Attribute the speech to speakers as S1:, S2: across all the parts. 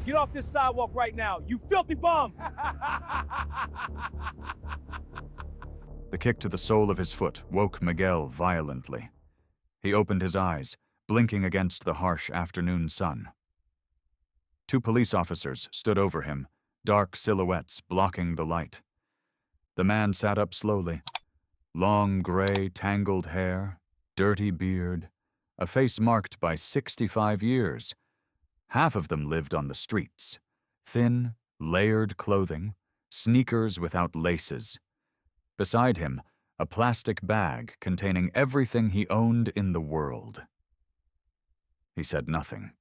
S1: Get off this sidewalk right now, you filthy bum!
S2: The kick to the sole of his foot woke Miguel violently. He opened his eyes, blinking against the harsh afternoon sun. Two police officers stood over him, dark silhouettes blocking the light. The man sat up slowly. Long gray, tangled hair, dirty beard, a face marked by 65 years. Half of them lived on the streets. Thin, layered clothing, sneakers without laces. Beside him, a plastic bag containing everything he owned in the world. He said nothing.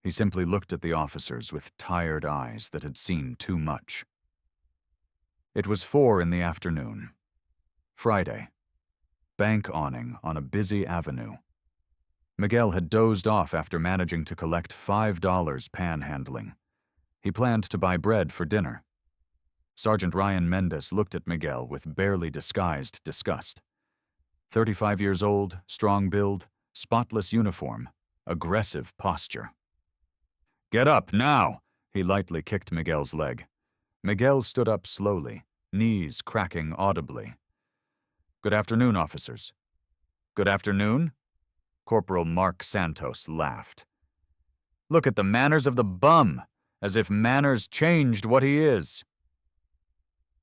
S2: He simply looked at the officers with tired eyes that had seen too much. It was 4 in the afternoon. Friday. Bank awning on a busy avenue. Miguel had dozed off after managing to collect $5 panhandling. He planned to buy bread for dinner. Sergeant Ryan Mendes looked at Miguel with barely disguised disgust. 35 years old, strong build, spotless uniform, aggressive posture. "Get up, now!" He lightly kicked Miguel's leg. Miguel stood up slowly, knees cracking audibly. "Good afternoon, officers." "Good afternoon?" Corporal Mark Santos laughed. "Look at the manners of the bum, as if manners changed what he is."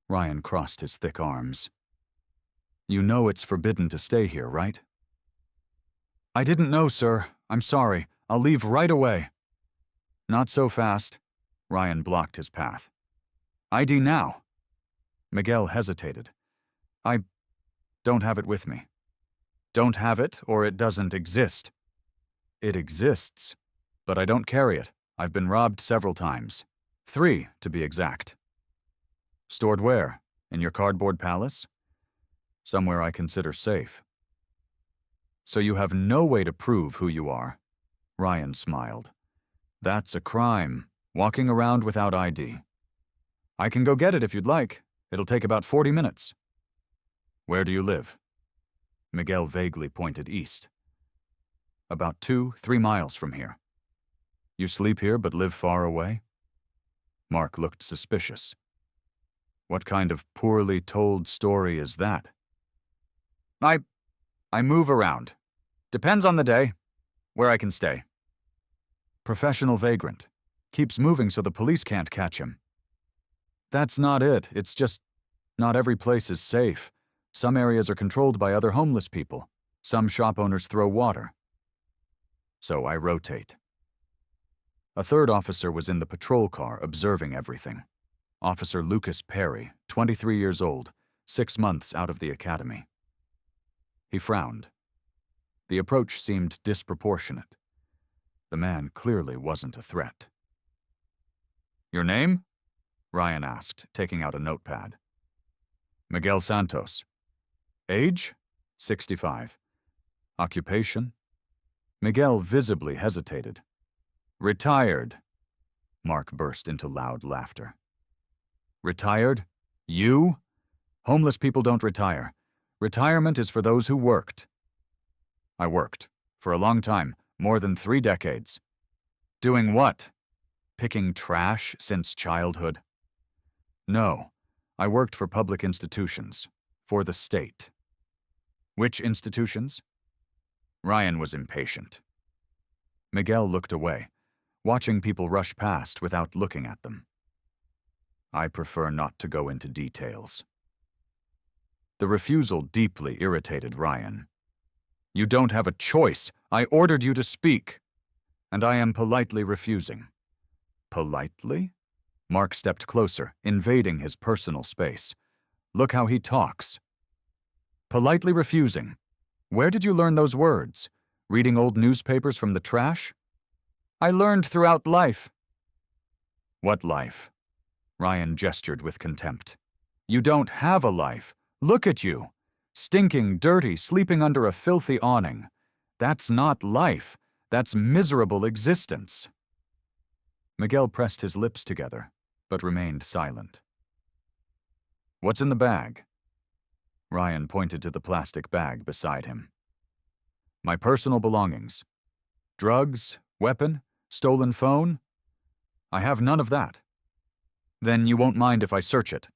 S2: Ryan crossed his thick arms. "You know it's forbidden to stay here, right?" "I didn't know, sir. I'm sorry. I'll leave right away." "Not so fast." Ryan blocked his path. "ID now." Miguel hesitated. "I don't have it with me." "Don't have it, or it doesn't exist." "It exists, but I don't carry it. I've been robbed several times. 3, to be exact." "Stored where? In your cardboard palace?" "Somewhere I consider safe." "So you have no way to prove who you are?" Ryan smiled. "That's a crime, walking around without ID." "I can go get it if you'd like. It'll take about 40 minutes. "Where do you live?" Miguel vaguely pointed east. "About 2-3 miles from here." "You sleep here but live far away?" Mark looked suspicious. "What kind of poorly told story is that?" I move around. Depends on the day, where I can stay." "Professional vagrant. Keeps moving so the police can't catch him." "That's not it. It's just not every place is safe. Some areas are controlled by other homeless people. Some shop owners throw water." So I rotate. A third officer was in the patrol car observing everything. Officer Lucas Perry, 23 years old, 6 months out of the academy. He frowned. The approach seemed disproportionate. The man clearly wasn't a threat. "Your name?" Ryan asked, taking out a notepad. "Miguel Santos." "Age?" 65. "Occupation?" Miguel visibly hesitated. "Retired." Mark burst into loud laughter. "Retired? You? Homeless people don't retire. Retirement is for those who worked." "I worked. For a long time, more than 3 decades." "Doing what? Picking trash since childhood?" "No. I worked for public institutions. For the state." "Which institutions?" Ryan was impatient. Miguel looked away, watching people rush past without looking at them. "I prefer not to go into details." The refusal deeply irritated Ryan. "You don't have a choice. I ordered you to speak." "And I am politely refusing." "Politely?" Mark stepped closer, invading his personal space. "Look how he talks." "Politely refusing. Where did you learn those words? Reading old newspapers from the trash?" "I learned throughout life." "What life?" Ryan gestured with contempt. "You don't have a life. Look at you. Stinking, dirty, sleeping under a filthy awning. That's not life. That's miserable existence." Miguel pressed his lips together, but remained silent. "What's in the bag?" Ryan pointed to the plastic bag beside him. "My personal belongings. Drugs, weapon, stolen phone?" I have none of that. Then you won't mind if I search it?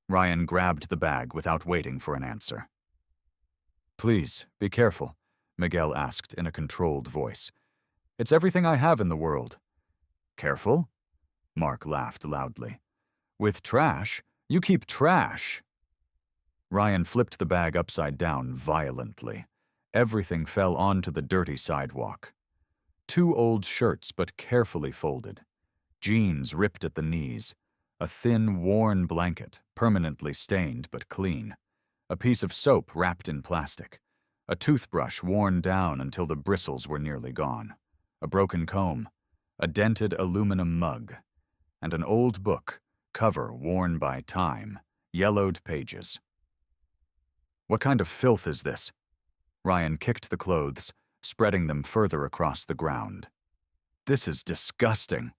S2: Ryan grabbed the bag without waiting for an answer. Please, be careful, Miguel asked in a controlled voice. It's everything I have in the world. Careful? Mark laughed loudly. With trash? You keep trash. Ryan flipped the bag upside down violently. Everything fell onto the dirty sidewalk. 2 old shirts but carefully folded. Jeans ripped at the knees. A thin, worn blanket, permanently stained but clean. A piece of soap wrapped in plastic. A toothbrush worn down until the bristles were nearly gone. A broken comb. A dented aluminum mug. And an old book, cover worn by time, yellowed pages. What kind of filth is this? Ryan kicked the clothes, spreading them further across the ground. This is disgusting.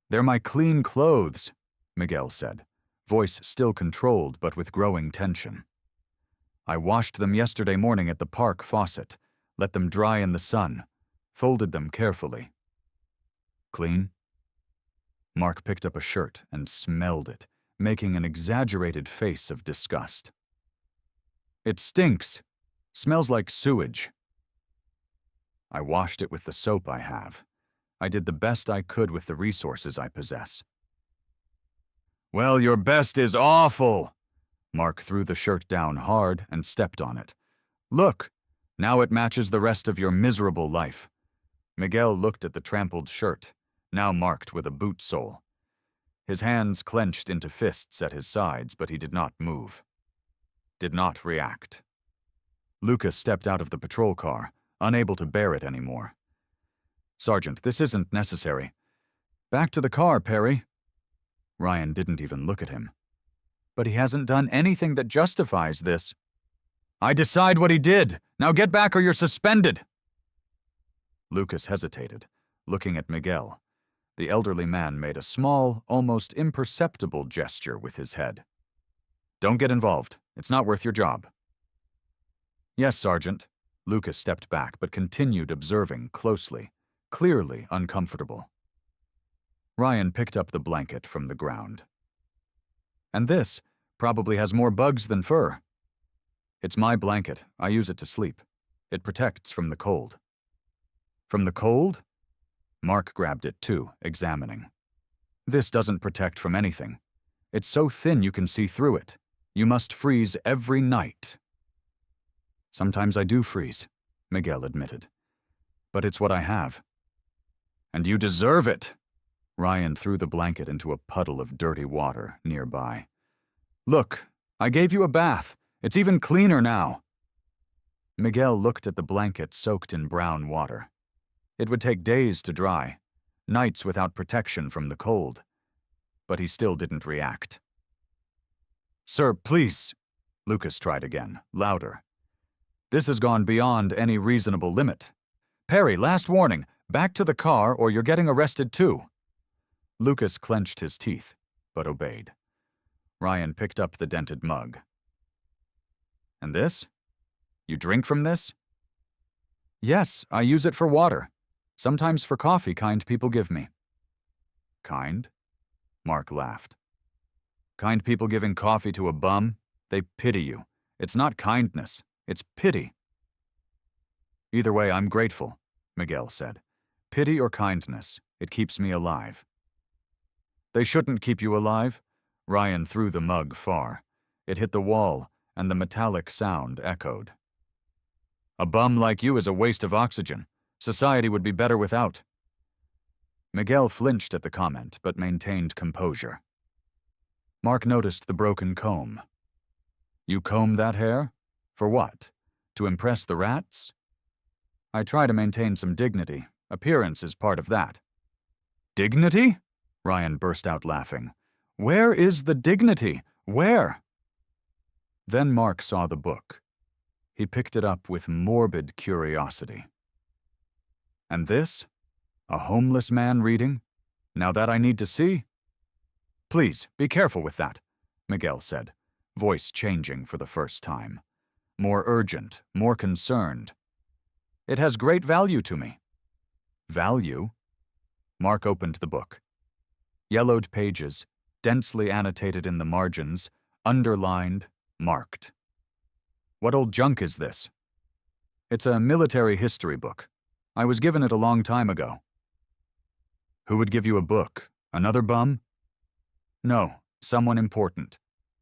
S2: They're my clean clothes, Miguel said, voice still controlled but with growing tension. I washed them yesterday morning at the park faucet, let them dry in the sun, folded them carefully. Clean? Mark picked up a shirt and smelled it, making an exaggerated face of disgust. It stinks. Smells like sewage. I washed it with the soap I have. I did the best I could with the resources I possess. Well, your best is awful. Mark threw the shirt down hard and stepped on it. Look, now it matches the rest of your miserable life. Miguel looked at the trampled shirt, now marked with a boot sole. His hands clenched into fists at his sides, but he did not move. Did not react. Lucas stepped out of the patrol car, unable to bear it anymore. Sergeant, this isn't necessary. Back to the car, Perry. Ryan didn't even look at him. But he hasn't done anything that justifies this. I decide what he did. Now get back or you're suspended. Lucas hesitated, looking at Miguel. The elderly man made a small, almost imperceptible gesture with his head. Don't get involved. It's not worth your job. Yes, Sergeant. Lucas stepped back but continued observing closely, clearly uncomfortable. Ryan picked up the blanket from the ground. And this probably has more bugs than fur. It's my blanket. I use it to sleep. It protects from the cold. From the cold? Mark grabbed it too, examining. This doesn't protect from anything. It's so thin you can see through it. You must freeze every night. Sometimes I do freeze, Miguel admitted. But it's what I have. And you deserve it. Ryan threw the blanket into a puddle of dirty water nearby. Look, I gave you a bath. It's even cleaner now. Miguel looked at the blanket soaked in brown water. It would take days to dry, nights without protection from the cold. But he still didn't react. Sir, please. Lucas tried again, louder. This has gone beyond any reasonable limit. Perry, last warning. Back to the car or you're getting arrested too. Lucas clenched his teeth, but obeyed. Ryan picked up the dented mug. And this? You drink from this? Yes, I use it for water. Sometimes for coffee kind people give me. Kind? Mark laughed. Kind people giving coffee to a bum? They pity you. It's not kindness. It's pity. Either way, I'm grateful, Miguel said. Pity or kindness, it keeps me alive. They shouldn't keep you alive. Ryan threw the mug far. It hit the wall, and the metallic sound echoed. A bum like you is a waste of oxygen. Society would be better without. Miguel flinched at the comment, but maintained composure. Mark noticed the broken comb. You comb that hair? For what? To impress the rats? I try to maintain some dignity. Appearance is part of that. Dignity? Ryan burst out laughing. Where is the dignity? Where? Then Mark saw the book. He picked it up with morbid curiosity. And this? A homeless man reading? Now that I need to see? Please, be careful with that, Miguel said, voice changing for the first time. More urgent, more concerned. It has great value to me. Value? Mark opened the book. Yellowed pages, densely annotated in the margins, underlined, marked. What old junk is this? It's a military history book. I was given it a long time ago. Who would give you a book? Another bum? No, someone important.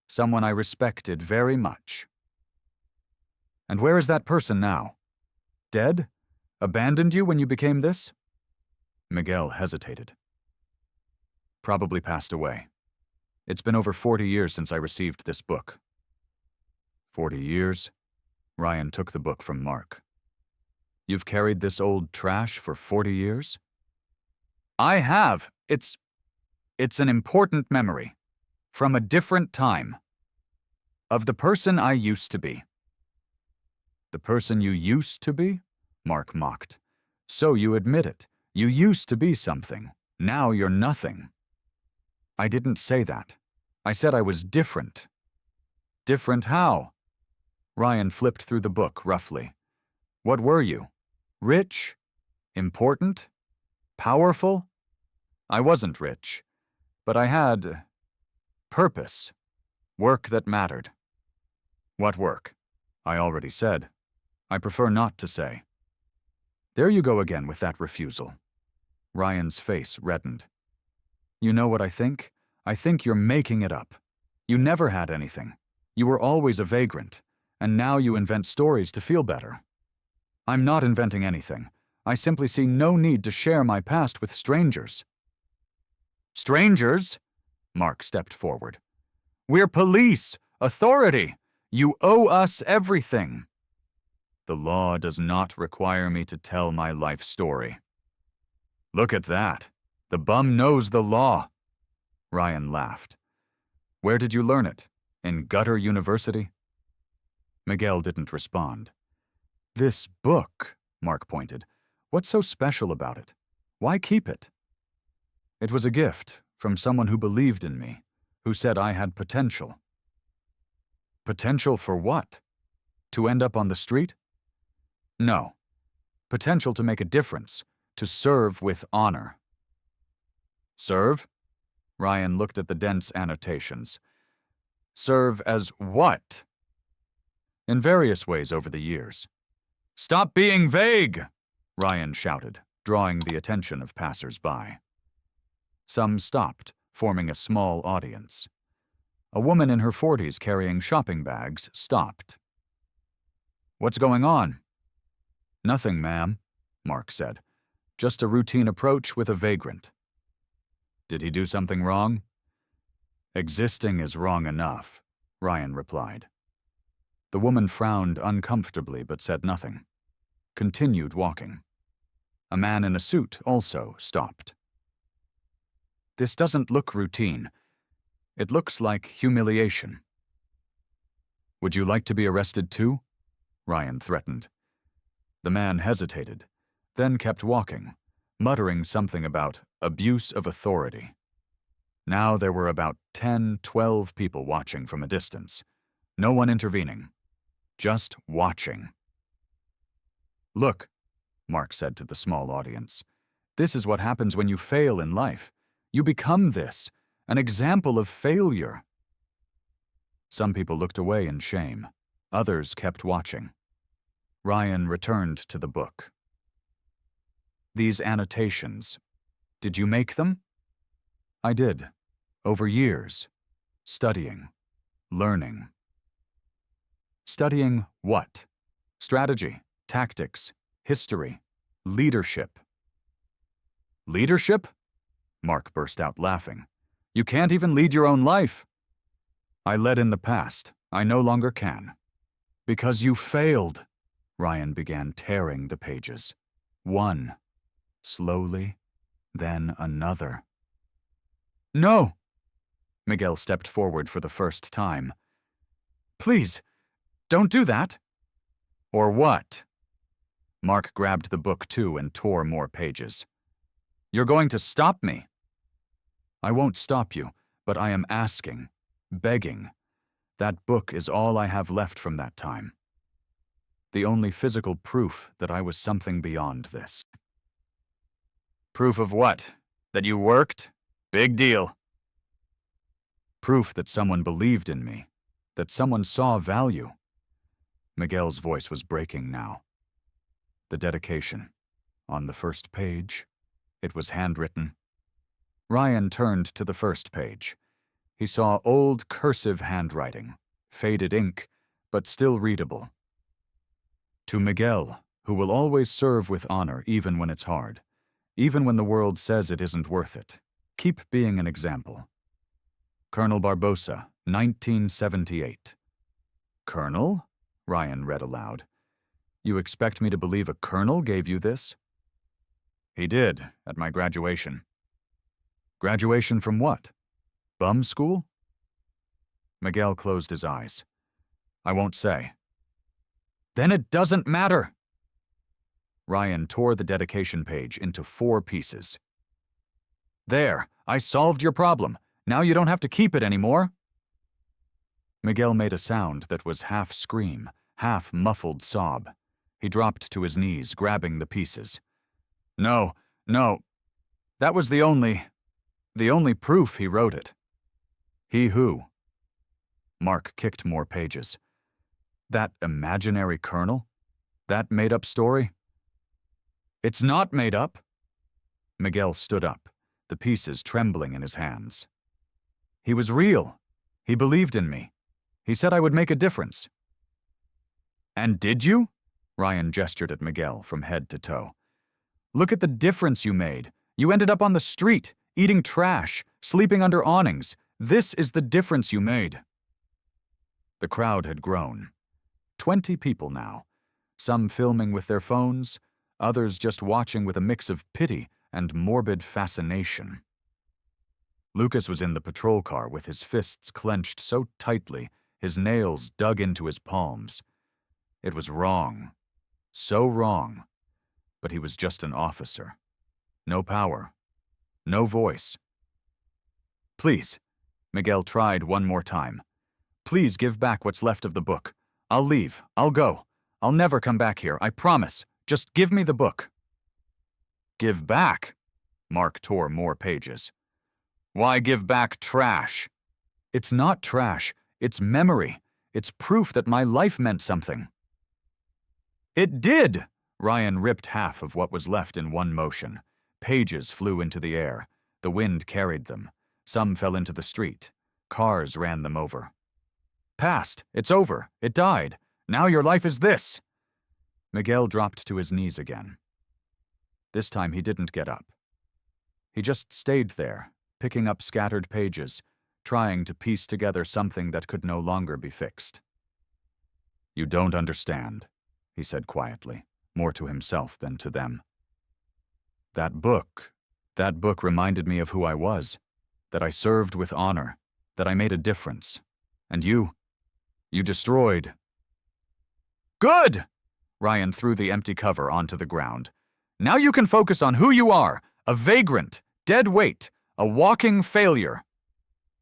S2: Someone I respected very much. And where is that person now? Dead? Abandoned you when you became this? Miguel hesitated. Probably passed away. It's been over 40 years since I received this book. 40 years? Ryan took the book from Mark. You've carried this old trash for 40 years? I have. It's an important memory. From a different time. Of the person I used to be. The person you used to be? Mark mocked. So you admit it. You used to be something. Now you're nothing. I didn't say that. I said I was different. Different how? Ryan flipped through the book roughly. What were you? Rich? Important? Powerful? I wasn't rich, but I had purpose. Work that mattered. What work? I already said. I prefer not to say. There you go again with that refusal. Ryan's face reddened. You know what I think? I think you're making it up. You never had anything. You were always a vagrant, and now you invent stories to feel better. I'm not inventing anything. I simply see no need to share my past with strangers. Strangers? Mark stepped forward. We're police, authority. You owe us everything. The law does not require me to tell my life story. Look at that. The bum knows the law. Ryan laughed. Where did you learn it? In Gutter University? Miguel didn't respond. This book, Mark pointed. What's so special about it? Why keep it? It was a gift from someone who believed in me, who said I had potential. Potential for what? To end up on the street? No. Potential to make a difference, to serve with honor. Serve? Ryan looked at the dense annotations. Serve as what? In various ways over the years. Stop being vague! Ryan shouted, drawing the attention of passers-by. Some stopped, forming a small audience. A woman in her 40s carrying shopping bags stopped. What's going on? Nothing, ma'am, Mark said. Just a routine approach with a vagrant. Did he do something wrong? Existing is wrong enough, Ryan replied. The woman frowned uncomfortably but said nothing. Continued walking. A man in a suit also stopped. This doesn't look routine. It looks like humiliation. Would you like to be arrested too? Ryan threatened. The man hesitated, then kept walking, muttering something about abuse of authority. Now there were about 10, 12 people watching from a distance. No one intervening. Just watching. Look, Mark said to the small audience. This is what happens when you fail in life. You become this, an example of failure. Some people looked away in shame. Others kept watching. Ryan returned to the book. These annotations, did you make them? I did. Over years. Studying. Learning. Studying what? Strategy, tactics, history, leadership. Leadership? Mark burst out laughing. You can't even lead your own life. I led in the past. I no longer can. Because you failed. Ryan began tearing the pages. One. Slowly. Then another. No! Miguel stepped forward for the first time. Please, don't do that. Or what? Mark grabbed the book too and tore more pages. You're going to stop me. I won't stop you, but I am asking, begging. That book is all I have left from that time. The only physical proof that I was something beyond this. Proof of what? That you worked? Big deal. Proof that someone believed in me, that someone saw value. Miguel's voice was breaking now. The dedication. On the first page. It was handwritten. Ryan turned to the first page. He saw old cursive handwriting, faded ink, but still readable. To Miguel, who will always serve with honor even when it's hard, even when the world says it isn't worth it. Keep being an example. Colonel Barbosa, 1978. Colonel? Ryan read aloud. You expect me to believe a colonel gave you this? He did, at my graduation. Graduation from what? Bum school? Miguel closed his eyes. I won't say. Then it doesn't matter. Ryan tore the dedication page into 4 pieces. There, I solved your problem. Now you don't have to keep it anymore. Miguel made a sound that was half scream, half muffled sob. He dropped to his knees, grabbing the pieces. No. That was the only proof he wrote it. He who? Mark kicked more pages. That imaginary colonel? That made-up story? It's not made up. Miguel stood up, the pieces trembling in his hands. He was real. He believed in me. He said I would make a difference. And did you? Ryan gestured at Miguel from head to toe. Look at the difference you made. You ended up on the street, eating trash, sleeping under awnings. This is the difference you made. The crowd had grown. 20 people now, some filming with their phones, others just watching with a mix of pity and morbid fascination. Lucas was in the patrol car with his fists clenched so tightly, his nails dug into his palms. It was wrong. So wrong. But he was just an officer. No power. No voice. Please, Miguel tried one more time. Please give back what's left of the book. I'll leave. I'll go. I'll never come back here, I promise. Just give me the book. Give back? Mark tore more pages. Why give back trash? It's not trash. It's memory. It's proof that my life meant something. It did! Ryan ripped half of what was left in one motion. Pages flew into the air. The wind carried them. Some fell into the street. Cars ran them over. Past. It's over. It died. Now your life is this. Miguel dropped to his knees again. This time he didn't get up. He just stayed there, picking up scattered pages, trying to piece together something that could no longer be fixed. You don't understand, he said quietly, more to himself than to them. That book reminded me of who I was, that I served with honor, that I made a difference. And you destroyed. Good! Ryan threw the empty cover onto the ground. Now you can focus on who you are, a vagrant, dead weight, a walking failure.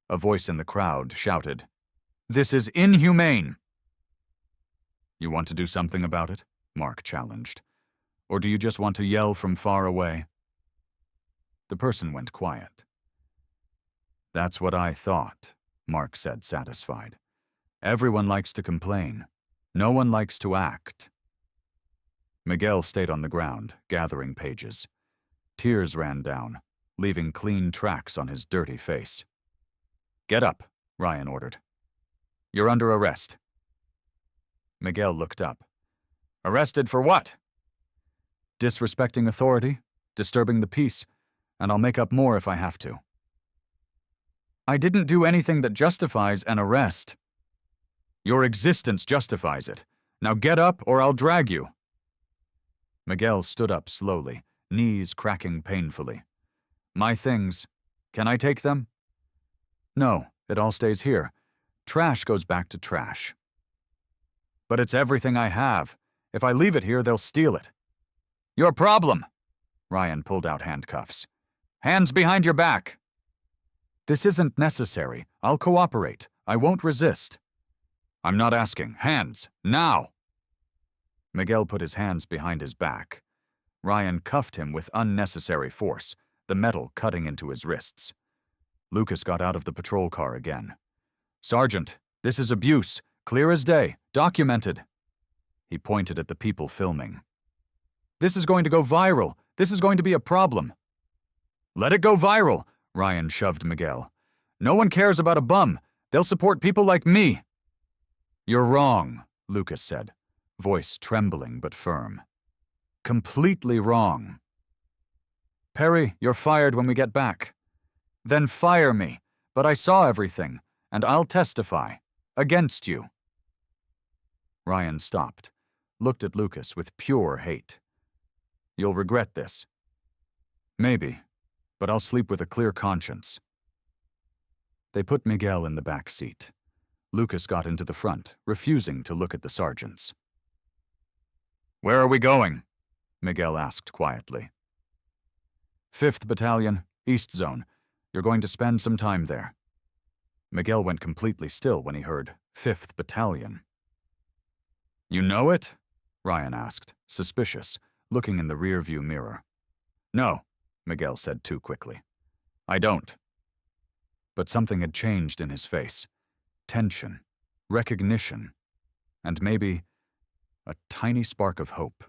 S2: A voice in the crowd shouted, This is inhumane. You want to do something about it? Mark challenged. Or do you just want to yell from far away? The person went quiet. That's what I thought, Mark said, satisfied. Everyone likes to complain. No one likes to act. Miguel stayed on the ground, gathering pages. Tears ran down, leaving clean tracks on his dirty face. Get up, Ryan ordered. You're under arrest. Miguel looked up. Arrested for what? Disrespecting authority, disturbing the peace, and I'll make up more if I have to. I didn't do anything that justifies an arrest. Your existence justifies it. Now get up or I'll drag you. Miguel stood up slowly, knees cracking painfully. My things, can I take them? No, it all stays here. Trash goes back to trash. But it's everything I have. If I leave it here, they'll steal it. Your problem! Ryan pulled out handcuffs. Hands behind your back. This isn't necessary. I'll cooperate. I won't resist. I'm not asking. Hands, now! Miguel put his hands behind his back. Ryan cuffed him with unnecessary force. the metal cutting into his wrists. Lucas got out of the patrol car again. "Sergeant, this is abuse, clear as day, documented." He pointed at the people filming. "This is going to go viral. This is going to be a problem." "Let it go viral," Ryan shoved Miguel. "No one cares about a bum. They'll support people like me." "You're wrong," Lucas said, voice trembling but firm. "Completely wrong." "Perry, you're fired when we get back." "Then fire me, but I saw everything, and I'll testify. Against you." Ryan stopped, looked at Lucas with pure hate. "You'll regret this." "Maybe, but I'll sleep with a clear conscience." They put Miguel in the back seat. Lucas got into the front, refusing to look at the sergeants. "Where are we going?" Miguel asked quietly. "5th Battalion, East Zone. You're going to spend some time there." Miguel went completely still when he heard 5th Battalion. "You know it?" Ryan asked, suspicious, looking in the rearview mirror. "No," Miguel said too quickly. "I don't." But something had changed in his face. Tension, recognition, and maybe a tiny spark of hope.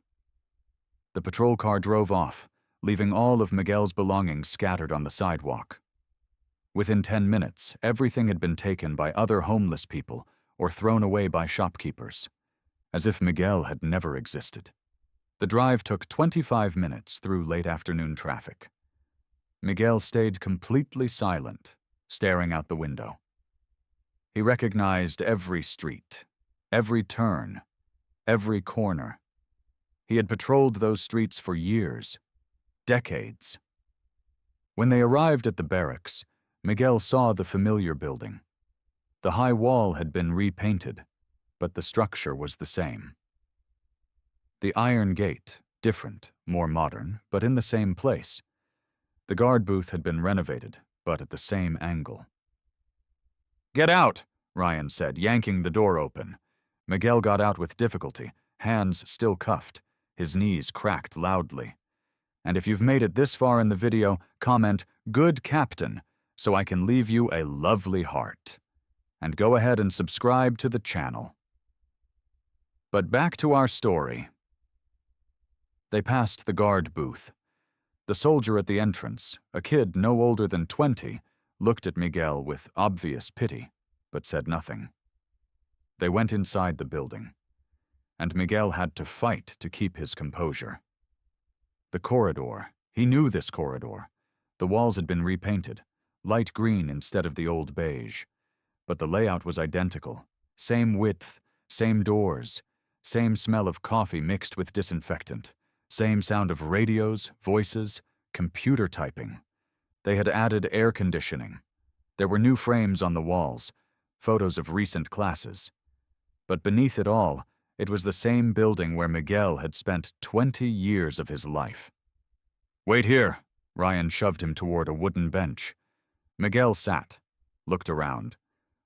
S2: The patrol car drove off, leaving all of Miguel's belongings scattered on the sidewalk. Within 10 minutes, everything had been taken by other homeless people or thrown away by shopkeepers, as if Miguel had never existed. The drive took 25 minutes through late afternoon traffic. Miguel stayed completely silent, staring out the window. He recognized every street, every turn, every corner. He had patrolled those streets for years, decades. When they arrived at the barracks, Miguel saw the familiar building. The high wall had been repainted, but the structure was the same. The iron gate, different, more modern, but in the same place. The guard booth had been renovated, but at the same angle. "Get out," Ryan said, yanking the door open. Miguel got out with difficulty, hands still cuffed, his knees cracked loudly. And if you've made it this far in the video, comment, "Good Captain," so I can leave you a lovely heart. And go ahead and subscribe to the channel. But back to our story. They passed the guard booth. The soldier at the entrance, a kid no older than 20, looked at Miguel with obvious pity, but said nothing. They went inside the building, and Miguel had to fight to keep his composure. The corridor, he knew this corridor. The walls had been repainted, light green instead of the old beige. But the layout was identical, same width, same doors, same smell of coffee mixed with disinfectant, same sound of radios, voices, computer typing. They had added air conditioning. There were new frames on the walls, photos of recent classes. But beneath it all, it was the same building where Miguel had spent 20 years of his life. "Wait here," Ryan shoved him toward a wooden bench. Miguel sat, looked around,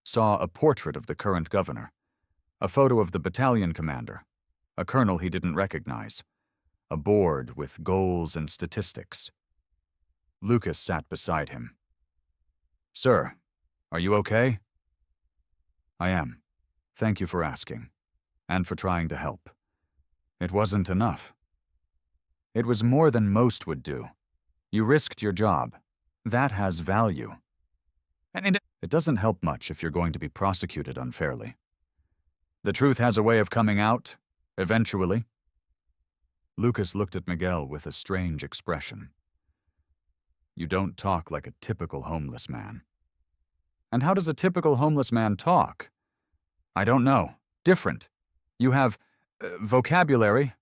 S2: saw a portrait of the current governor, a photo of the battalion commander, a colonel he didn't recognize, a board with goals and statistics. Lucas sat beside him. "Sir, are you okay?" "I am. Thank you for asking, and for trying to help. It wasn't enough." "It was more than most would do. You risked your job. That has value. And it doesn't help much if you're going to be prosecuted unfairly. The truth has a way of coming out, eventually." Lucas looked at Miguel with a strange expression. "You don't talk like a typical homeless man." "And how does a typical homeless man talk?" "I don't know. Different. You have vocabulary,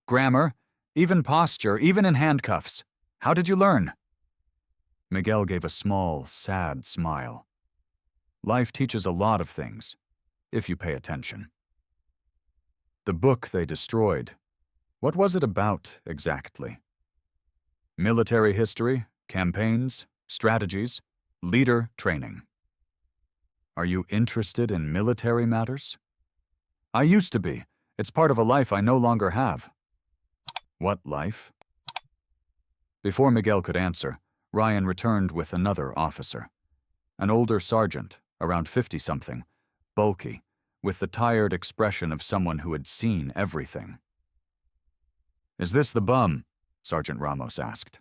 S2: grammar, even posture, even in handcuffs. How did you learn?" Miguel gave a small, sad smile. Life teaches a lot of things, if you pay attention. The book they destroyed, what was it about exactly? Military history, campaigns, strategies, leader training. Are you interested in military matters? I used to be. It's part of a life I no longer have. What life? Before Miguel could answer, Ryan returned with another officer. An older sergeant, around 50-something, bulky, with the tired expression of someone who had seen everything. "Is this the bum?" Sergeant Ramos asked.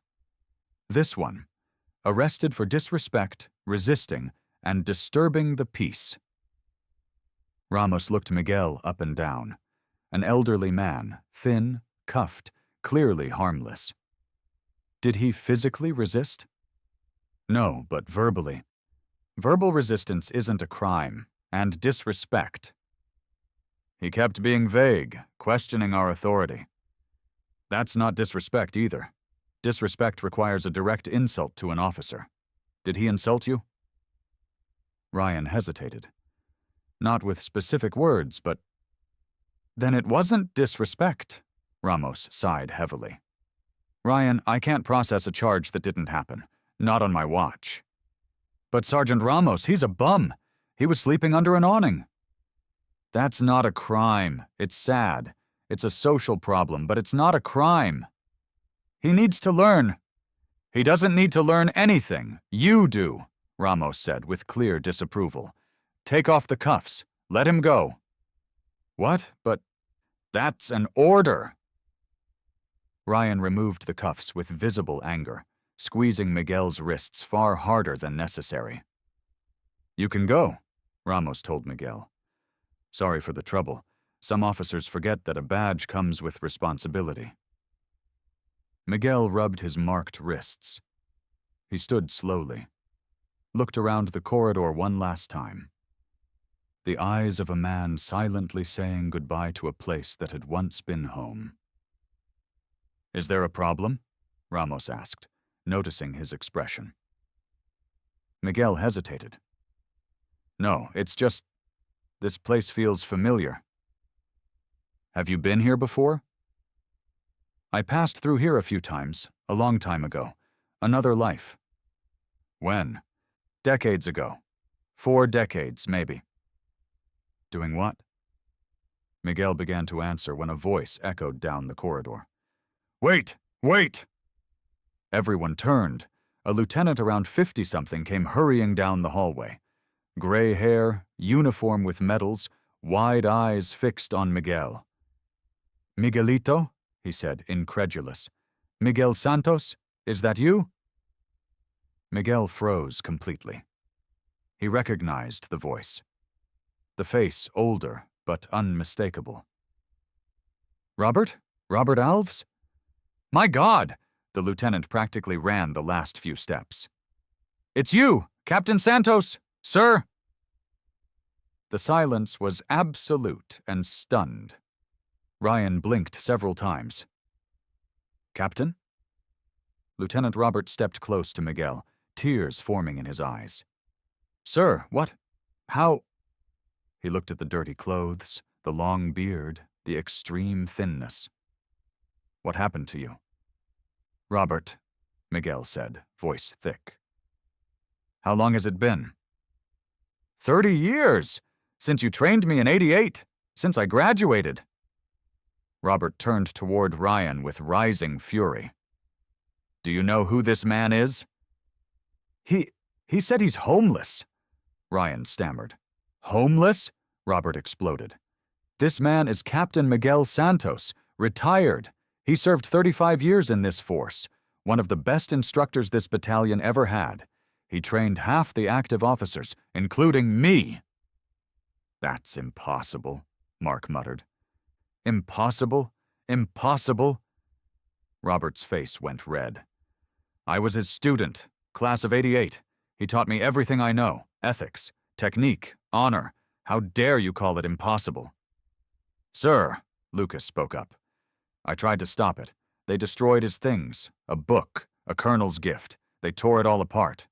S2: "This one. Arrested for disrespect, resisting, and disturbing the peace." Ramos looked Miguel up and down. An elderly man, thin, cuffed, clearly harmless. Did he physically resist? No, but verbally. Verbal resistance isn't a crime, and disrespect. He kept being vague, questioning our authority. That's not disrespect either. Disrespect requires a direct insult to an officer. Did he insult you? Ryan hesitated. Not with specific words, but... Then it wasn't disrespect, Ramos sighed heavily. Ryan, I can't process a charge that didn't happen. Not on my watch. But Sergeant Ramos, he's a bum. He was sleeping under an awning. That's not a crime. It's sad. It's a social problem, but it's not a crime. He needs to learn. He doesn't need to learn anything. You do, Ramos said with clear disapproval. Take off the cuffs. Let him go. What? But that's an order. Ryan removed the cuffs with visible anger, squeezing Miguel's wrists far harder than necessary. You can go, Ramos told Miguel. Sorry for the trouble. Some officers forget that a badge comes with responsibility. Miguel rubbed his marked wrists. He stood slowly, looked around the corridor one last time. The eyes of a man silently saying goodbye to a place that had once been home. Is there a problem? Ramos asked, noticing his expression. Miguel hesitated. No, it's just, this place feels familiar. Have you been here before? I passed through here a few times, a long time ago. Another life. When? Decades ago. 4 decades, maybe. Doing what? Miguel began to answer when a voice echoed down the corridor. Wait! Wait! Everyone turned. A lieutenant around 50-something came hurrying down the hallway. Gray hair, uniform with medals, wide eyes fixed on Miguel. Miguelito? He said, incredulous. Miguel Santos? Is that you? Miguel froze completely. He recognized the voice. The face older, but unmistakable. Robert? Robert Alves? My God! The lieutenant practically ran the last few steps. It's you, Captain Santos, sir! The silence was absolute and stunned. Ryan blinked several times. Captain? Lieutenant Robert stepped close to Miguel, tears forming in his eyes. Sir, what? How? He looked at the dirty clothes, the long beard, the extreme thinness. What happened to you? Robert, Miguel said, voice thick. How long has it been? 30 years! Since you trained me in '88, since I graduated. Robert turned toward Ryan with rising fury. Do you know who this man is? He said he's homeless, Ryan stammered. Homeless? Robert exploded. This man is Captain Miguel Santos, retired. He served 35 years in this force, one of the best instructors this battalion ever had. He trained half the active officers, including me. That's impossible, Mark muttered. Impossible? Impossible? Robert's face went red. I was his student, class of '88. He taught me everything I know, ethics, technique, honor. How dare you call it impossible? Sir, Lucas spoke up. I tried to stop it. They destroyed his things, a book, a colonel's gift. They tore it all apart.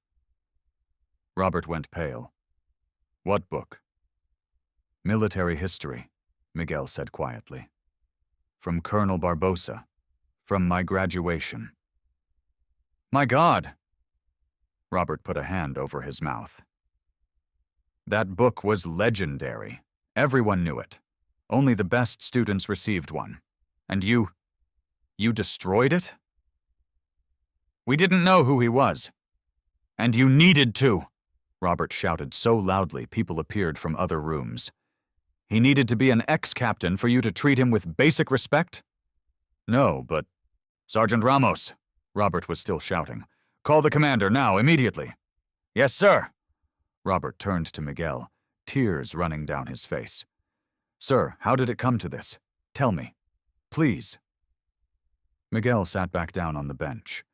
S2: Robert went pale. What book? Military history, Miguel said quietly. From Colonel Barbosa. From my graduation. My God! Robert put a hand over his mouth. That book was legendary. Everyone knew it. Only the best students received one. And you destroyed it? We didn't know who he was. And you needed to, Robert shouted so loudly people appeared from other rooms. He needed to be an ex-captain for you to treat him with basic respect? No, but... Sergeant Ramos, Robert was still shouting. Call the commander now, immediately. Yes, sir. Robert turned to Miguel, tears running down his face. Sir, how did it come to this? Tell me. Please. Miguel sat back down on the bench.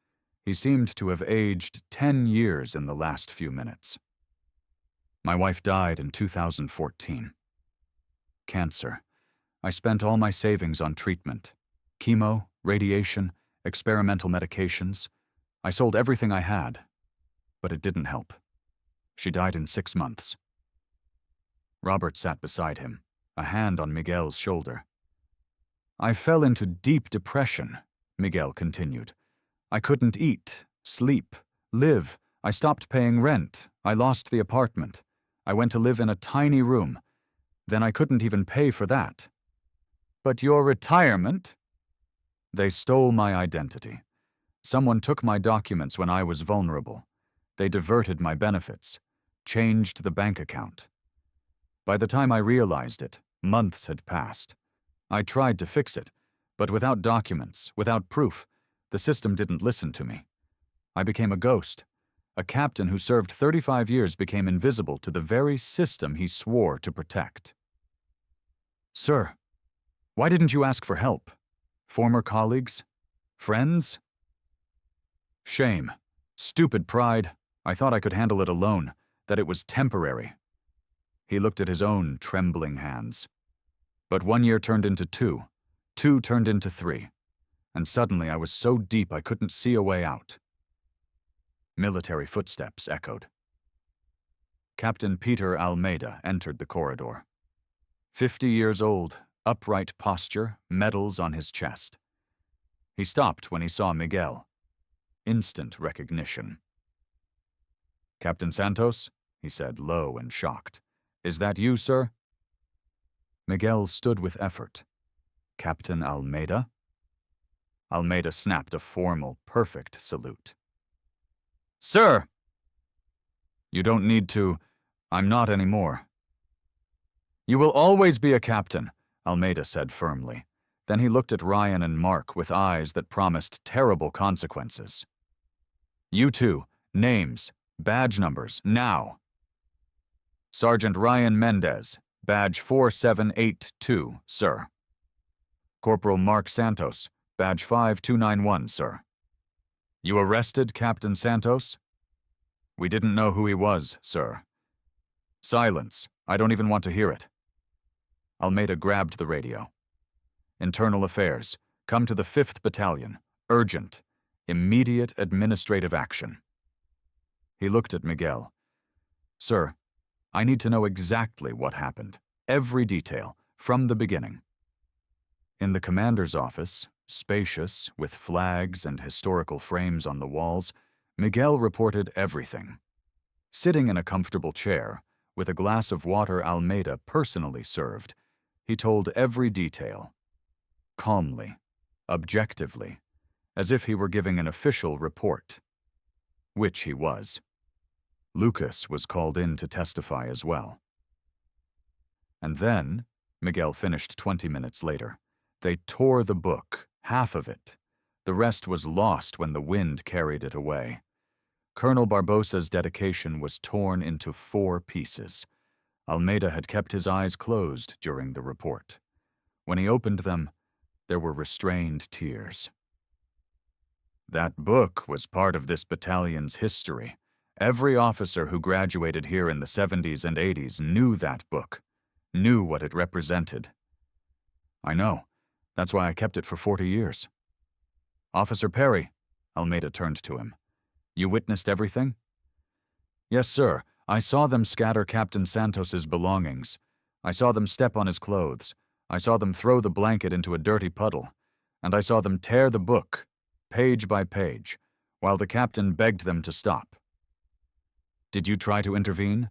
S2: He seemed to have aged 10 years in the last few minutes. My wife died in 2014. Cancer. I spent all my savings on treatment. Chemo, radiation, experimental medications. I sold everything I had, but it didn't help. She died in 6 months. Robert sat beside him, a hand on Miguel's shoulder. I fell into deep depression, Miguel continued. I couldn't eat, sleep, live. I stopped paying rent. I lost the apartment. I went to live in a tiny room. Then I couldn't even pay for that. But your retirement? They stole my identity. Someone took my documents when I was vulnerable. They diverted my benefits, changed the bank account. By the time I realized it, months had passed. I tried to fix it, but without documents, without proof, the system didn't listen to me. I became a ghost. A captain who served 35 years became invisible to the very system he swore to protect. Sir, why didn't you ask for help? Former colleagues? Friends? Shame. Stupid pride. I thought I could handle it alone, that it was temporary. He looked at his own trembling hands. But 1 year turned into 2. 2 turned into 3. And suddenly I was so deep I couldn't see a way out. Military footsteps echoed. Captain Peter Almeida entered the corridor. 50 years old, upright posture, medals on his chest. He stopped when he saw Miguel. Instant recognition. Captain Santos, he said, low and shocked. Is that you, sir? Miguel stood with effort. Captain Almeida? Almeida snapped a formal, perfect salute. Sir! You don't need to. I'm not anymore. You will always be a captain, Almeida said firmly. Then he looked at Ryan and Mark with eyes that promised terrible consequences. You two, names, badge numbers, now. Sergeant Ryan Mendez, badge 4782, sir. Corporal Mark Santos, badge 5291, sir. You arrested Captain Santos? We didn't know who he was, sir. Silence. I don't even want to hear it. Almeida grabbed the radio. Internal Affairs. Come to the 5th Battalion. Urgent. Immediate administrative action. He looked at Miguel. Sir, I need to know exactly what happened. Every detail, from the beginning. In the commander's office, spacious, with flags and historical frames on the walls, Miguel reported everything. Sitting in a comfortable chair, with a glass of water Almeida personally served, he told every detail. Calmly, objectively, as if he were giving an official report. Which he was. Lucas was called in to testify as well. And then, Miguel finished 20 minutes later, they tore the book, half of it. The rest was lost when the wind carried it away. Colonel Barbosa's dedication was torn into 4 pieces. Almeida had kept his eyes closed during the report. When he opened them, there were restrained tears. That book was part of this battalion's history. Every officer who graduated here in the 70s and 80s knew that book, knew what it represented. I know. That's why I kept it for 40 years. Officer Perry, Almeida turned to him. You witnessed everything? Yes, sir. I saw them scatter Captain Santos's belongings. I saw them step on his clothes. I saw them throw the blanket into a dirty puddle. And I saw them tear the book, page by page, while the captain begged them to stop. Did you try to intervene?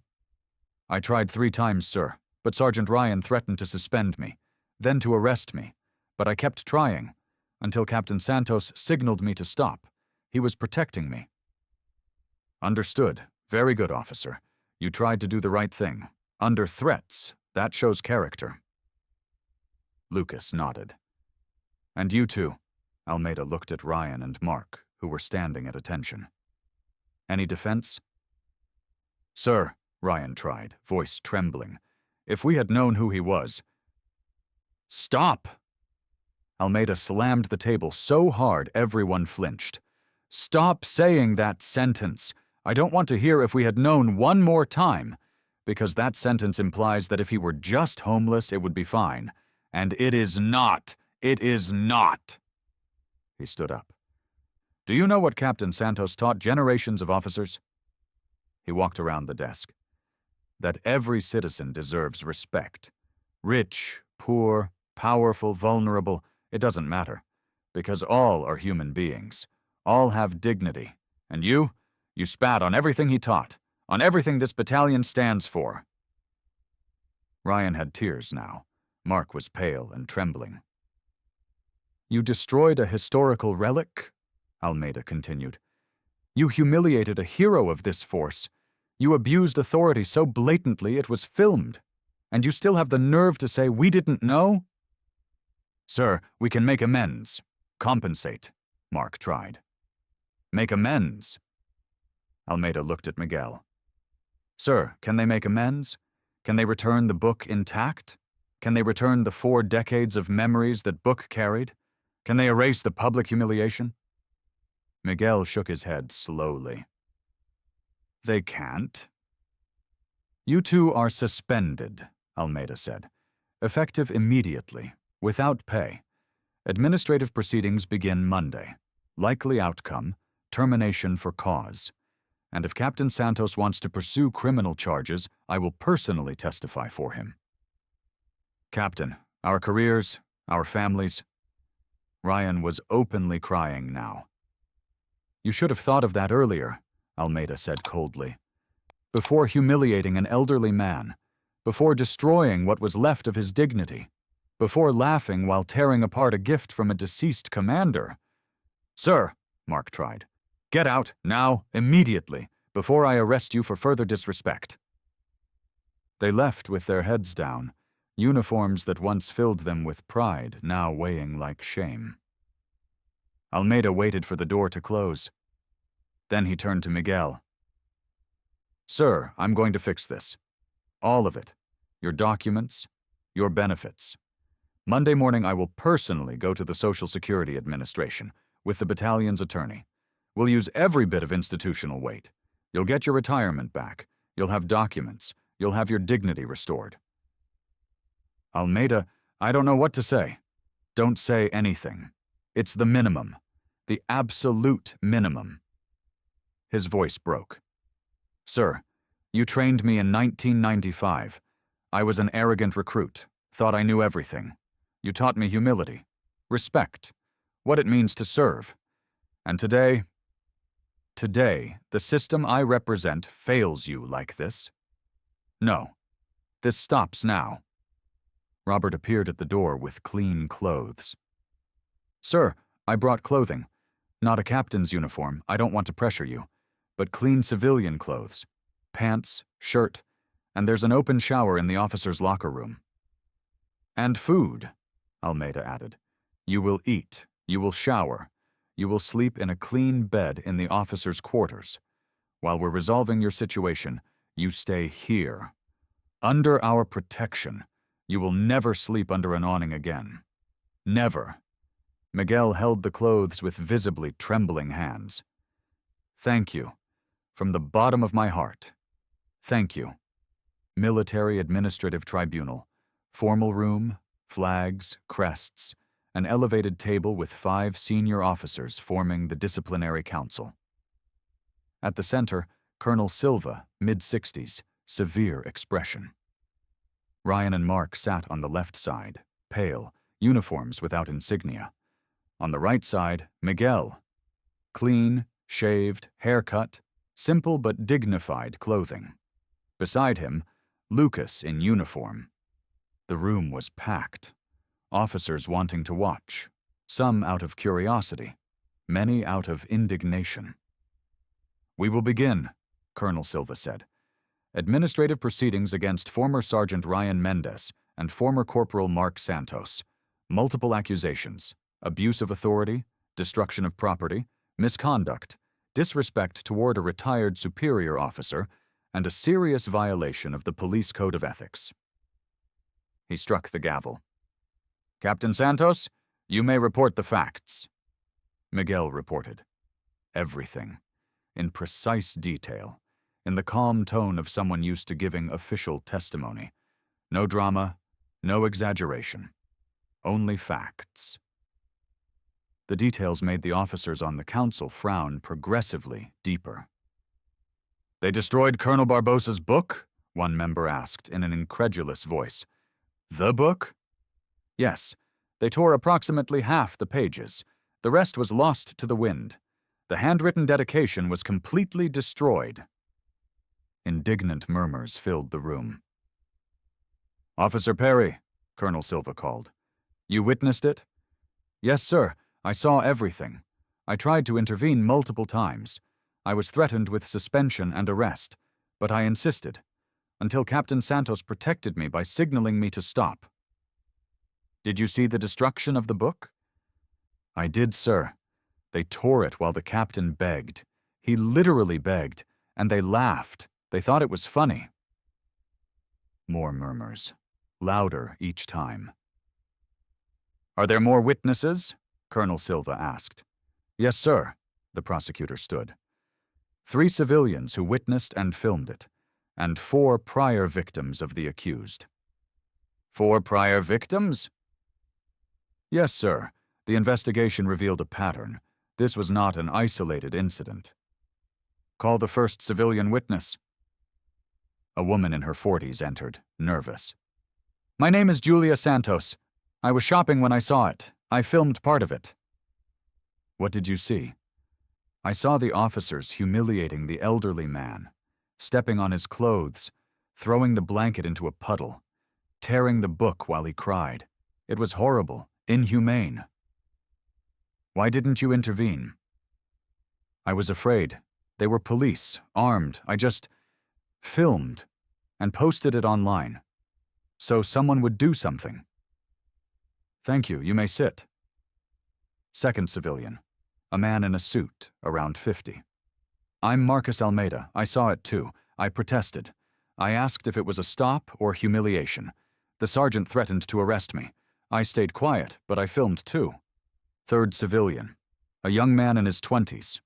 S2: I tried 3 times, sir, but Sergeant Ryan threatened to suspend me, then to arrest me. But I kept trying, until Captain Santos signaled me to stop, He was protecting me. Understood. Very good, officer. You tried to do the right thing. Under threats, that shows character. Lucas nodded. And you too. Almeida looked at Ryan and Mark, who were standing at attention. Any defense? Sir, Ryan tried, voice trembling. If we had known who he was. Stop! Almeida slammed the table so hard everyone flinched. Stop saying that sentence. I don't want to hear if we had known one more time, because that sentence implies that if he were just homeless, it would be fine. And it is not. It is not. He stood up. Do you know what Captain Santos taught generations of officers? He walked around the desk. That every citizen deserves respect. Rich, poor, powerful, vulnerable, it doesn't matter. Because all are human beings. All have dignity. And you spat on everything he taught, on everything this battalion stands for. Ryan had tears now. Mark was pale and trembling. You destroyed a historical relic? Almeida continued. You humiliated a hero of this force. You abused authority so blatantly it was filmed. And you still have the nerve to say we didn't know? Sir, we can make amends. Compensate, Mark tried. Make amends? Almeida looked at Miguel. Sir, can they make amends? Can they return the book intact? Can they return the 4 decades of memories that book carried? Can they erase the public humiliation? Miguel shook his head slowly. They can't. You two are suspended, Almeida said. Effective immediately, without pay. Administrative proceedings begin Monday. Likely outcome, termination for cause. And if Captain Santos wants to pursue criminal charges, I will personally testify for him. Captain, our careers, our families. Ryan was openly crying now. You should have thought of that earlier, Almeida said coldly. Before humiliating an elderly man, before destroying what was left of his dignity, before laughing while tearing apart a gift from a deceased commander. Sir, Mark tried. Get out, now, immediately, before I arrest you for further disrespect. They left with their heads down, uniforms that once filled them with pride now weighing like shame. Almeida waited for the door to close. Then he turned to Miguel. Sir, I'm going to fix this. All of it. Your documents, your benefits. Monday morning I will personally go to the Social Security Administration with the battalion's attorney. We'll use every bit of institutional weight. You'll get your retirement back. You'll have documents. You'll have your dignity restored. Almeida, I don't know what to say. Don't say anything. It's the minimum. The absolute minimum. His voice broke. Sir, you trained me in 1995. I was an arrogant recruit, thought I knew everything. You taught me humility, respect, what it means to serve. And today, the system I represent fails you like this. No, this stops now. Robert appeared at the door with clean clothes. Sir, I brought clothing. Not a captain's uniform, I don't want to pressure you, but clean civilian clothes. Pants, shirt, and there's an open shower in the officer's locker room. And food, Almeida added. You will eat, you will shower, you will sleep in a clean bed in the officer's quarters. While we're resolving your situation, you stay here. Under our protection, you will never sleep under an awning again. Never. Miguel held the clothes with visibly trembling hands. Thank you. From the bottom of my heart. Thank you. Military Administrative Tribunal. Formal room, flags, crests, an elevated table with 5 senior officers forming the disciplinary council. At the center, Colonel Silva, mid-60s, severe expression. Ryan and Mark sat on the left side, pale, uniforms without insignia. On the right side, Miguel. Clean, shaved, haircut, simple but dignified clothing. Beside him, Lucas in uniform. The room was packed. Officers wanting to watch, some out of curiosity, many out of indignation. "We will begin," Colonel Silva said. "Administrative proceedings against former Sergeant Ryan Mendez and former Corporal Mark Santos. Multiple accusations: abuse of authority, destruction of property, misconduct, disrespect toward a retired superior officer, and a serious violation of the Police Code of Ethics." He struck the gavel. "Captain Santos, you may report the facts." Miguel reported. Everything, in precise detail, in the calm tone of someone used to giving official testimony. No drama, no exaggeration, only facts. The details made the officers on the council frown progressively deeper. "They destroyed Colonel Barbosa's book?" one member asked in an incredulous voice. "The book?" "Yes. They tore approximately half the pages. The rest was lost to the wind. The handwritten dedication was completely destroyed." Indignant murmurs filled the room. "Officer Perry," Colonel Silva called. "You witnessed it?" "Yes, sir. I saw everything. I tried to intervene multiple times. I was threatened with suspension and arrest, but I insisted, until Captain Santos protected me by signaling me to stop." "Did you see the destruction of the book?" "I did, sir. They tore it while the captain begged. He literally begged, and they laughed. They thought it was funny." More murmurs, louder each time. "Are there more witnesses?" Colonel Silva asked. "Yes, sir," the prosecutor stood. 3 civilians who witnessed and filmed it, and 4 prior victims of the accused." "4 prior victims?" "Yes, sir. The investigation revealed a pattern. This was not an isolated incident." "Call the first civilian witness." A woman in her 40s entered, nervous. "My name is Julia Santos. I was shopping when I saw it. I filmed part of it." "What did you see?" "I saw the officers humiliating the elderly man, stepping on his clothes, throwing the blanket into a puddle, tearing the book while he cried. It was horrible, inhumane." "Why didn't you intervene?" "I was afraid. They were police, armed. I just filmed and posted it online, so someone would do something." "Thank you. You may sit." Second civilian, a man in a suit, around 50. "I'm Marcus Almeida. I saw it too. I protested. I asked if it was a stop or humiliation. The sergeant threatened to arrest me. I stayed quiet, but I filmed too." Third civilian, a young man in his 20s.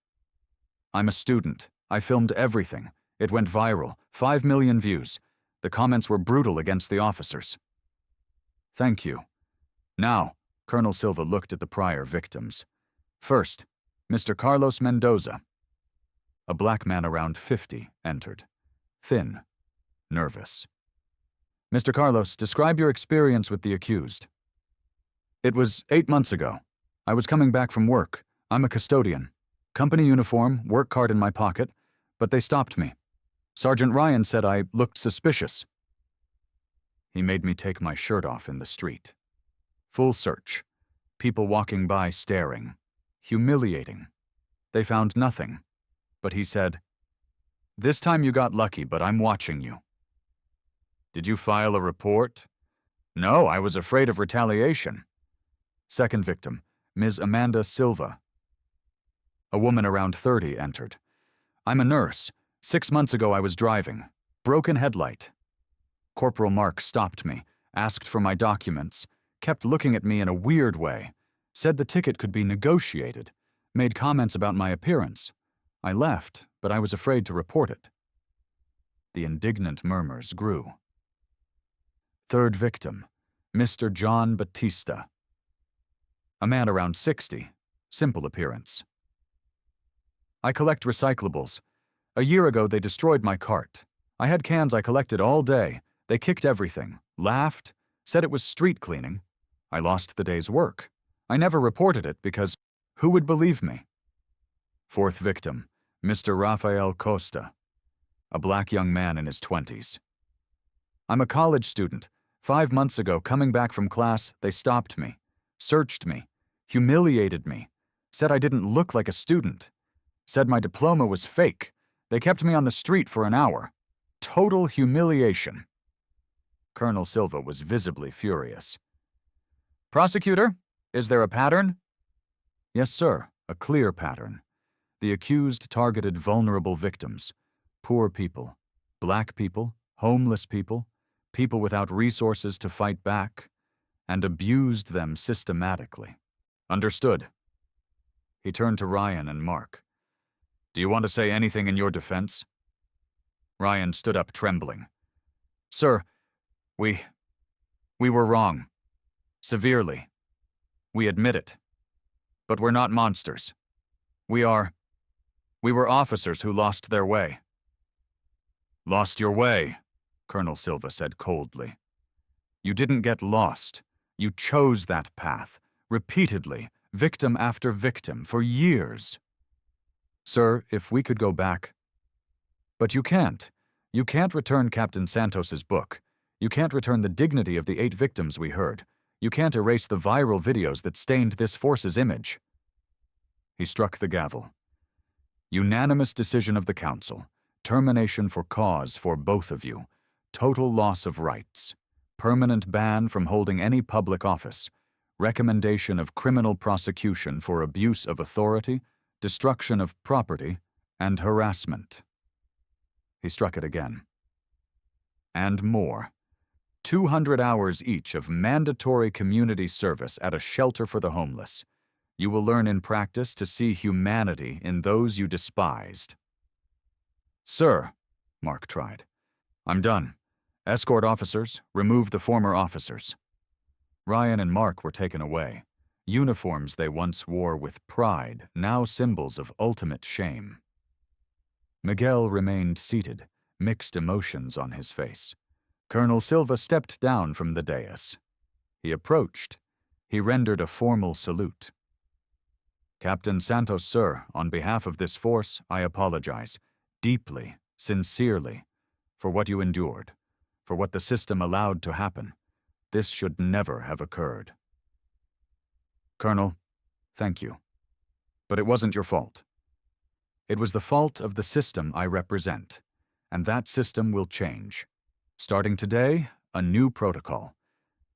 S2: "I'm a student. I filmed everything. It went viral, 5 million views. The comments were brutal against the officers." "Thank you. Now," Colonel Silva looked at the prior victims. "First, Mr. Carlos Mendoza." A black man around 50 entered, thin, nervous. "Mr. Carlos, describe your experience with the accused." "It was 8 months ago. I was coming back from work. I'm a custodian. Company uniform, work card in my pocket, but they stopped me. Sergeant Ryan said I looked suspicious. He made me take my shirt off in the street. Full search. People walking by staring. Humiliating. They found nothing. But he said, 'This time you got lucky, but I'm watching you.'" "Did you file a report?" "No, I was afraid of retaliation." Second victim, Ms. Amanda Silva. A woman around 30 entered. "I'm a nurse. 6 months ago I was driving. Broken headlight. Corporal Mark stopped me, asked for my documents, kept looking at me in a weird way, said the ticket could be negotiated, made comments about my appearance. I left, but I was afraid to report it." The indignant murmurs grew. Third victim, Mr. John Batista. A man around 60, simple appearance. "I collect recyclables. A year ago they destroyed my cart. I had cans I collected all day. They kicked everything, laughed, said it was street cleaning. I lost the day's work. I never reported it because who would believe me?" Fourth victim, Mr. Rafael Costa. A black young man in his 20s. "I'm a college student. 5 months ago, coming back from class, they stopped me, searched me, humiliated me, Said I didn't look like a student. Said my diploma was fake. They kept me on the street for an hour. Total humiliation. Colonel Silva was visibly furious. Prosecutor, is there a pattern? Yes, sir, a clear pattern. The accused targeted vulnerable victims, poor people, black people, homeless people, people without resources to fight back, and abused them systematically. Understood. He turned to Ryan and Mark. Do you want to say anything in your defense? Ryan stood up trembling. Sir, we were wrong. Severely. We admit it. But we're not monsters. We were officers who lost their way. Lost your way, Colonel Silva said coldly. You didn't get lost. You chose that path, repeatedly, victim after victim, for years. Sir, if we could go back. But you can't. You can't return Captain Santos's book. You can't return the dignity of the 8 victims we heard. You can't erase the viral videos that stained this force's image. He struck the gavel. Unanimous decision of the council. Termination for cause for both of you. Total loss of rights. Permanent ban from holding any public office. Recommendation of criminal prosecution for abuse of authority, destruction of property, and harassment. He struck it again. And more. 200 hours each of mandatory community service at a shelter for the homeless. You will learn in practice to see humanity in those you despised. Sir, Mark tried. I'm done. Escort officers, remove the former officers. Ryan and Mark were taken away. Uniforms they once wore with pride, now symbols of ultimate shame. Miguel remained seated, mixed emotions on his face. Colonel Silva stepped down from the dais. He approached. He rendered a formal salute. Captain Santos, sir, on behalf of this force, I apologize, deeply, sincerely, for what you endured, for what the system allowed to happen. This should never have occurred. Colonel, thank you. But it wasn't your fault. It was the fault of the system I represent, and that system will change. Starting today, a new protocol.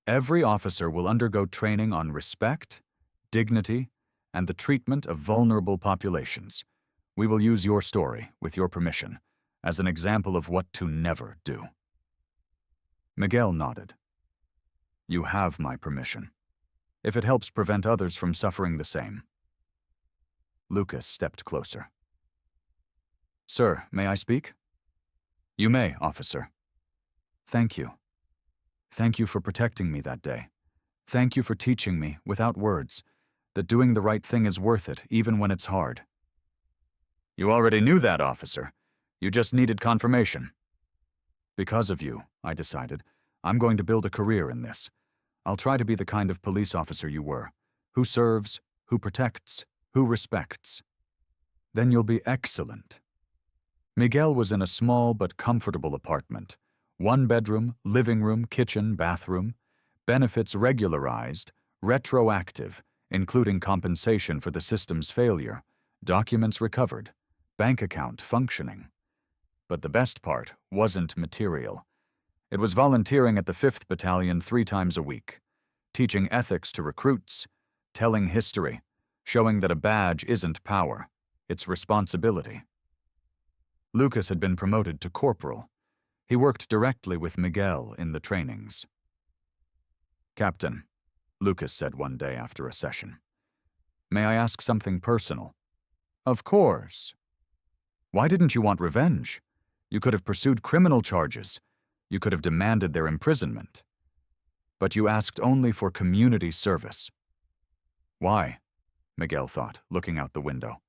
S2: Every officer will undergo training on respect, dignity, and the treatment of vulnerable populations. We will use your story, with your permission, as an example of what to never do. Miguel nodded. You have my permission, if it helps prevent others from suffering the same. Lucas stepped closer. Sir, may I speak? You may, officer. Thank you. Thank you for protecting me that day. Thank you for teaching me, without words, that doing the right thing is worth it, even when it's hard. You already knew that, officer. You just needed confirmation. Because of you, I decided, I'm going to build a career in this. I'll try to be the kind of police officer you were, who serves, who protects, who respects. Then you'll be excellent. Miguel was in a small but comfortable apartment. 1 bedroom, living room, kitchen, bathroom. Benefits regularized, retroactive, including compensation for the system's failure, documents recovered, bank account functioning. But the best part wasn't material. It was volunteering at the 5th Battalion 3 times a week, teaching ethics to recruits, telling history, showing that a badge isn't power, it's responsibility. Lucas had been promoted to corporal. He worked directly with Miguel in the trainings. Captain, Lucas said one day after a session, may I ask something personal? Of course. Why didn't you want revenge? You could have pursued criminal charges. You could have demanded their imprisonment. But you asked only for community service. Why? Miguel thought, looking out the window.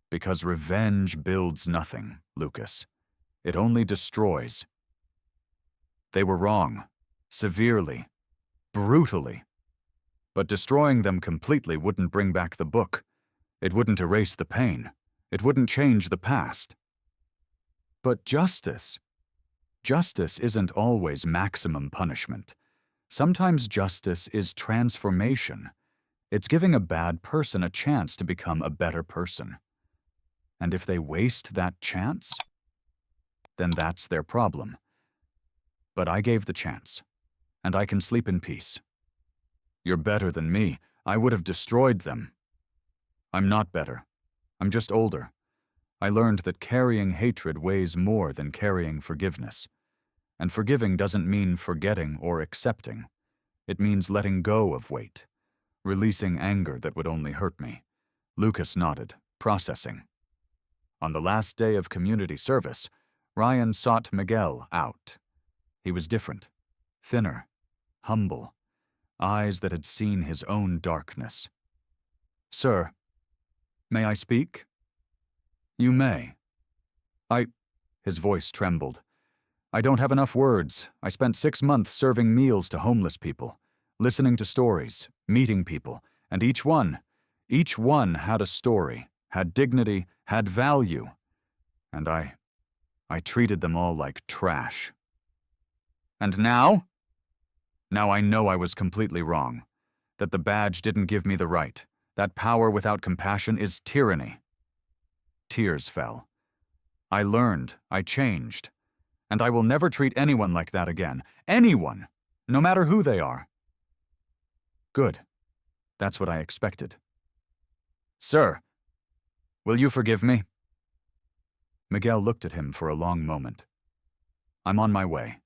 S2: Because revenge builds nothing, Lucas. It only destroys. They were wrong, severely, brutally. But destroying them completely wouldn't bring back the book. It wouldn't erase the pain. It wouldn't change the past. But justice isn't always maximum punishment. Sometimes justice is transformation. It's giving a bad person a chance to become a better person. And if they waste that chance, then that's their problem. But I gave the chance, and I can sleep in peace. You're better than me. I would have destroyed them. I'm not better. I'm just older. I learned that carrying hatred weighs more than carrying forgiveness. And forgiving doesn't mean forgetting or accepting. It means letting go of weight, releasing anger that would only hurt me. Lucas nodded, processing. On the last day of community service, Ryan sought Miguel out. He was different, thinner, humble, eyes that had seen his own darkness. "Sir, may I speak?" "You may." His voice trembled. "I don't have enough words. I spent 6 months serving meals to homeless people, listening to stories, meeting people, and each one had a story, had dignity, had value. And I treated them all like trash. And now? Now I know I was completely wrong, that the badge didn't give me the right, that power without compassion is tyranny." Tears fell. I learned, I changed, and I will never treat anyone like that again. Anyone, no matter who they are. Good. That's what I expected. "Sir, will you forgive me?" Miguel looked at him for a long moment. "I'm on my way.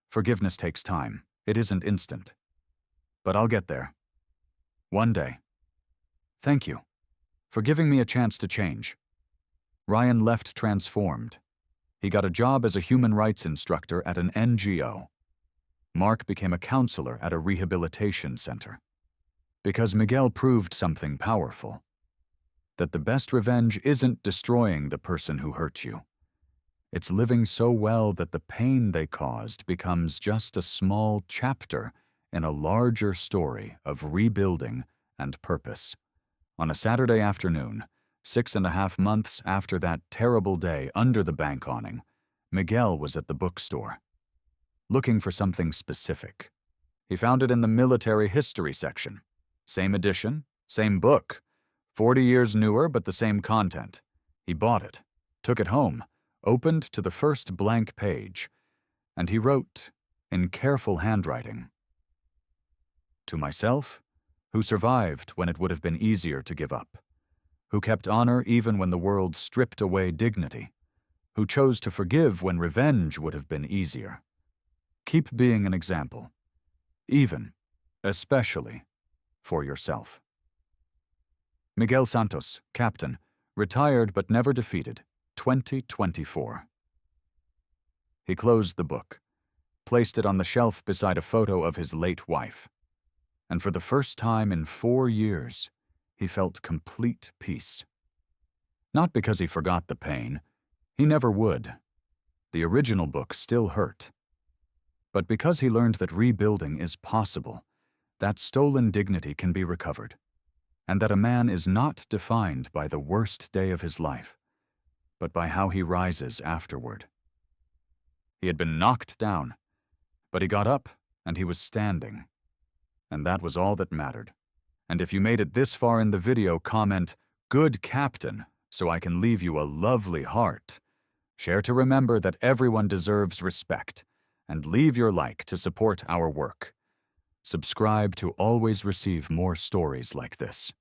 S2: Forgiveness takes time. It isn't instant. But I'll get there. One day. Thank you for giving me a chance to change." Ryan left transformed. He got a job as a human rights instructor at an NGO. Mark became a counselor at a rehabilitation center. Because Miguel proved something powerful. That the best revenge isn't destroying the person who hurt you. It's living so well that the pain they caused becomes just a small chapter in a larger story of rebuilding and purpose. On a Saturday afternoon, 6.5 months after that terrible day under the bank awning, Miguel was at the bookstore, looking for something specific. He found it in the military history section. Same edition, same book. 40 years newer, but the same content. He bought it, took it home, opened to the first blank page, and he wrote, in careful handwriting, "To myself, who survived when it would have been easier to give up, who kept honor even when the world stripped away dignity, who chose to forgive when revenge would have been easier. Keep being an example, even, especially, for yourself." Miguel Santos, captain, retired but never defeated, 2024. He closed the book, placed it on the shelf beside a photo of his late wife, and for the first time in 4 years, he felt complete peace. Not because he forgot the pain, he never would. The original book still hurt. But because he learned that rebuilding is possible, that stolen dignity can be recovered, and that a man is not defined by the worst day of his life, but by how he rises afterward. He had been knocked down, but he got up and he was standing. And that was all that mattered. And if you made it this far in the video, comment, "Good Captain," so I can leave you a lovely heart. Share to remember that everyone deserves respect, and leave your like to support our work. Subscribe to always receive more stories like this.